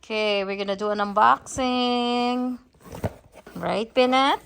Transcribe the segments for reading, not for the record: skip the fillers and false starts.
Okay, we're gonna do an unboxing. Right, Peanut?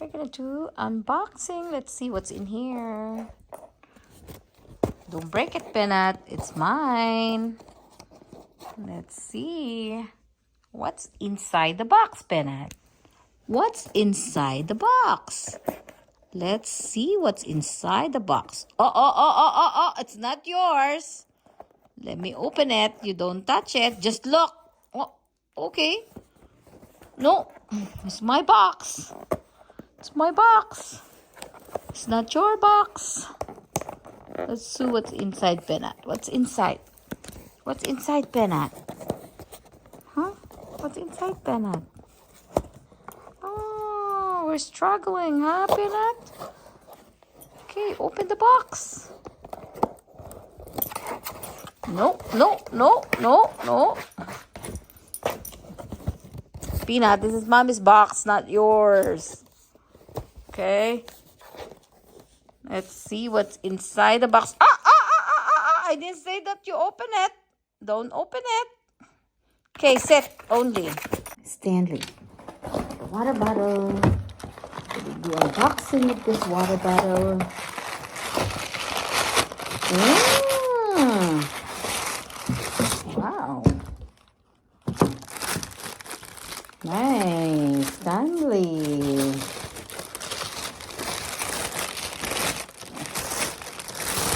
We're gonna do unboxing. Let's see what's in here. Don't break it, Peanut. It's mine. Let's see. What's inside the box, Peanut? What's inside the box? Let's see what's inside the box. Oh, it's not yours. Let me open it. You don't touch it. Just look. Oh, okay. No, it's my box. It's my box. It's not your box. Let's see what's inside, Peanut. What's inside? What's inside, Peanut? Huh? What's inside, Peanut? Oh, we're struggling, huh, Peanut? Okay, open the box. No. Peanut, this is Mommy's box, not yours. Okay. Let's see what's inside the box. I didn't say that you open it. Don't open it. Okay, sit only. Stanley. Water bottle. We'll do unboxing of this water bottle. Wow. Nice. Stanley.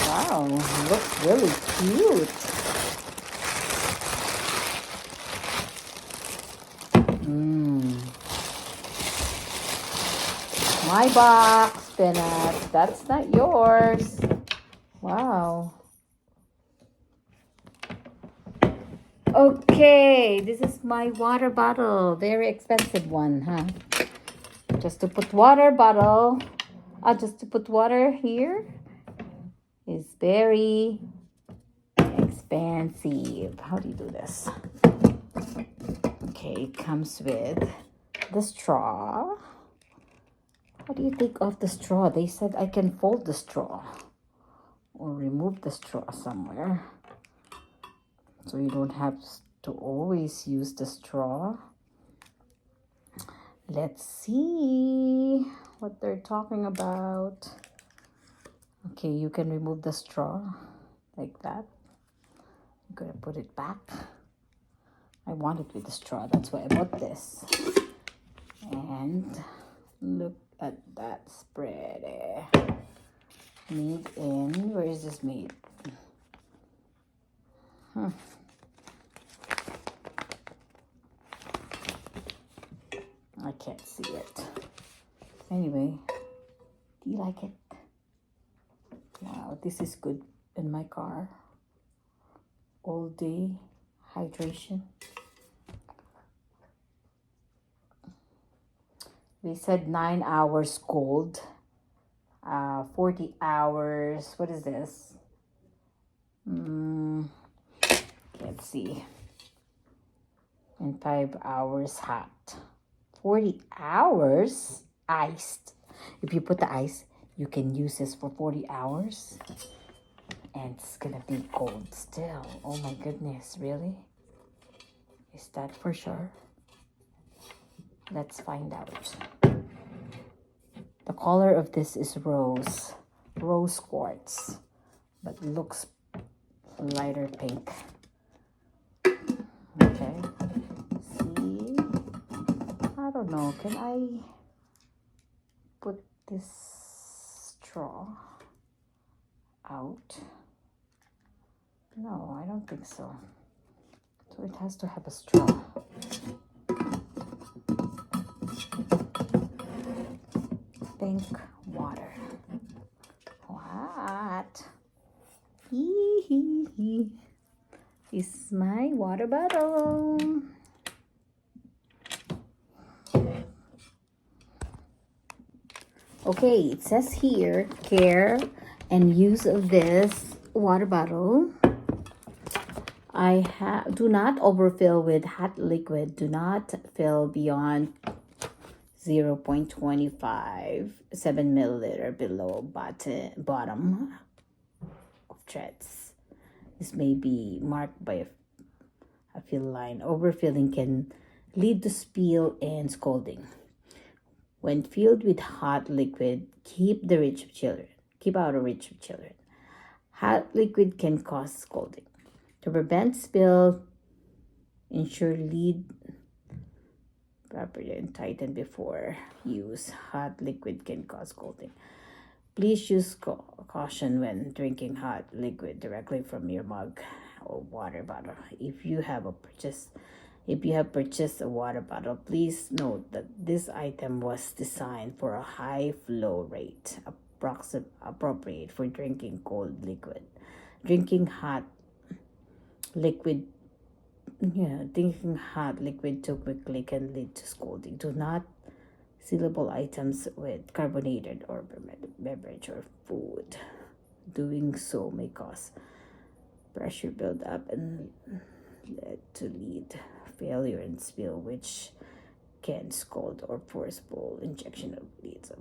Wow. Looks really cute. My box, Peanut. That's not yours. Wow. Okay, this is my water bottle. Very expensive one, huh? Just to put water bottle. Just to put water here is very expensive. How do you do this? Okay, it comes with the straw. How do you take off the straw? They said I can fold the straw or remove the straw somewhere. So you don't have to always use the straw. Let's see what they're talking about. Okay, you can remove the straw like that. I'm gonna put it back. I want it with the straw, that's why I bought this. And look at that spread. Made in, where is this made? I can't see it. Anyway, do you like it? Wow, this is good in my car. All day hydration. They said 9 hours cold, 40 hours. What is this? Can't see. And 5 hours hot. 40 hours iced. If you put the ice, you can use this for 40 hours. And it's gonna be cold still. Oh my goodness, really? Is that for sure? Let's find out. The color of this is rose quartz, but looks lighter pink. Okay, see, I don't know, can I put this straw out? No, I don't think so. So it has to have a straw. Pink water. What? This is my water bottle. Okay, it says here, care and use of this water bottle. Do not overfill with hot liquid. Do not fill beyond 0.25 7 milliliter below bottom of threads. This may be marked by a fill line. Overfilling can lead to spill and scalding. When filled with hot liquid, keep out of reach of children. Hot liquid can cause scalding. To prevent spill, ensure lid properly and tighten before use. Hot liquid can cause scalding. Please use caution when drinking hot liquid directly from your mug or water bottle. If you have purchased a water bottle, please note that this item was designed for a high flow rate, appropriate for drinking cold liquid. Drinking hot liquid too quickly can lead to scalding. Do not sealable items with carbonated or beverage or food. Doing so may cause pressure buildup and lead to lid failure and spill, which can scald or forcible injection of lids.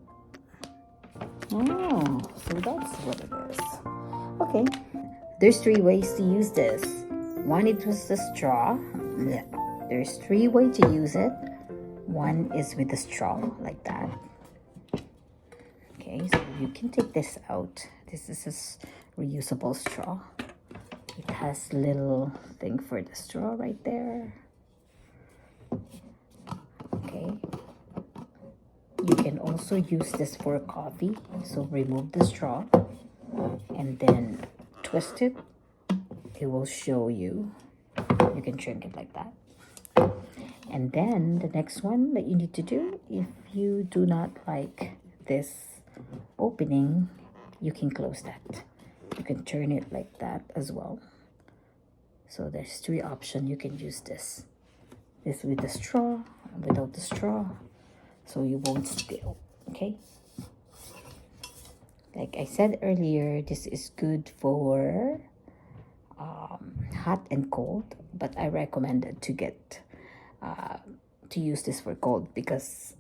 Oh, so that's what it is. Okay, there's 3 ways to use this. One, it was the straw. There's 3 ways to use it. One is with the straw, like that. Okay, so you can take this out. This is a reusable straw. It has little thing for the straw right there. Okay. You can also use this for coffee. So remove the straw and then twist it. It will show you. You can drink it like that. And then the next one that you need to do, if you do not like this opening, you can close that. You can turn it like that as well. So there's 3 options. You can use this with the straw, without the straw, so you won't spill. Okay, like I said earlier, this is good for hot and cold, but I recommend it to use this for cold because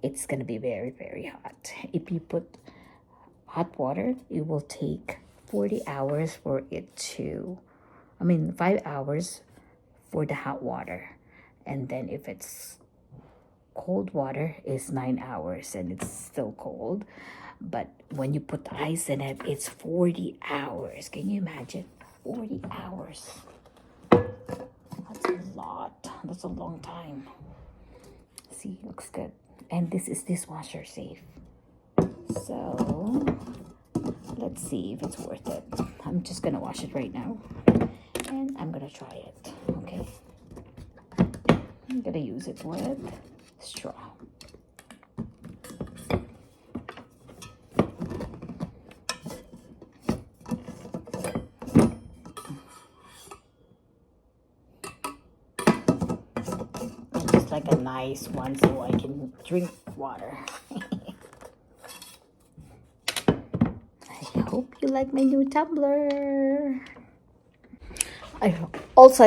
it's gonna be very, very hot. If you put hot water, it will take 40 hours for it to, 5 hours for the hot water. And then if it's cold water, is 9 hours and it's still cold. But when you put ice in it, it's 40 hours. Can you imagine? 40 hours. That's a lot. That's a long time. See, looks good. And this is dishwasher safe. So let's see if it's worth it. I'm just gonna wash it right now and I'm gonna try it. Okay, I'm gonna use it with straw. And just like a nice one so I can drink water. I hope you like my new tumbler. I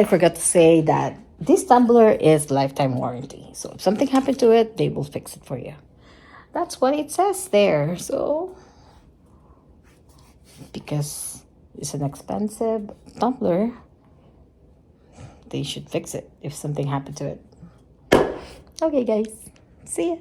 forgot to say that this tumbler is lifetime warranty. So if something happened to it, they will fix it for you. That's what it says there. So because it's an expensive tumbler, they should fix it if something happened to it. Okay, guys. See ya.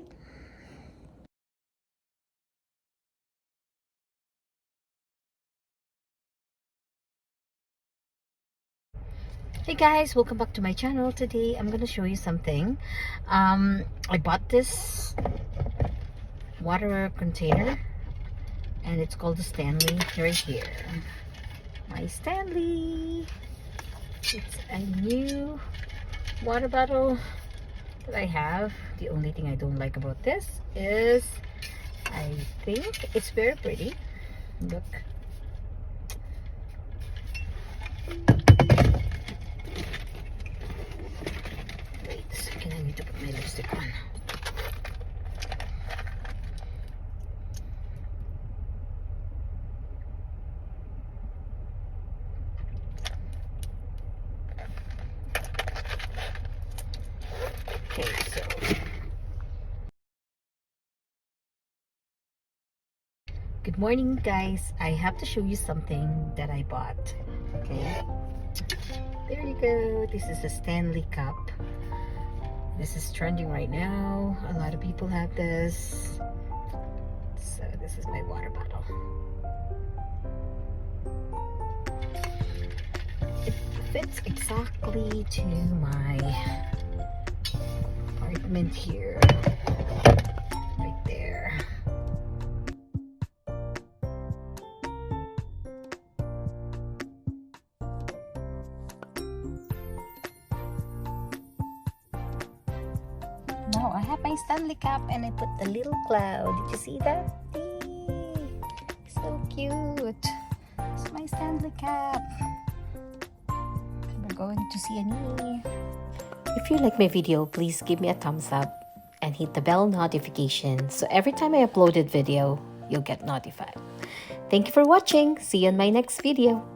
Hey guys, welcome back to my channel. Today I'm gonna show you something. I bought this water container and it's called the Stanley right here. My Stanley. It's a new water bottle that I have. The only thing I don't like about this is I think it's very pretty. Look. Wait a second, I need to put my lipstick on. Okay, so good Morning, guys. I have to show you something that I bought. Okay, there you go. This is a Stanley Cup. This is trending right now. A lot of people have this. So this is my water bottle. It fits exactly to my apartment here. Right there. Now I have my Stanley Cup and I put the little cloud. Did you see that? Eee, so cute. It's my Stanley Cup. We're going to see an. If you like my video, please give me a thumbs up and hit the bell notification so every time I upload a video, you'll get notified. Thank you for watching. See you in my next video.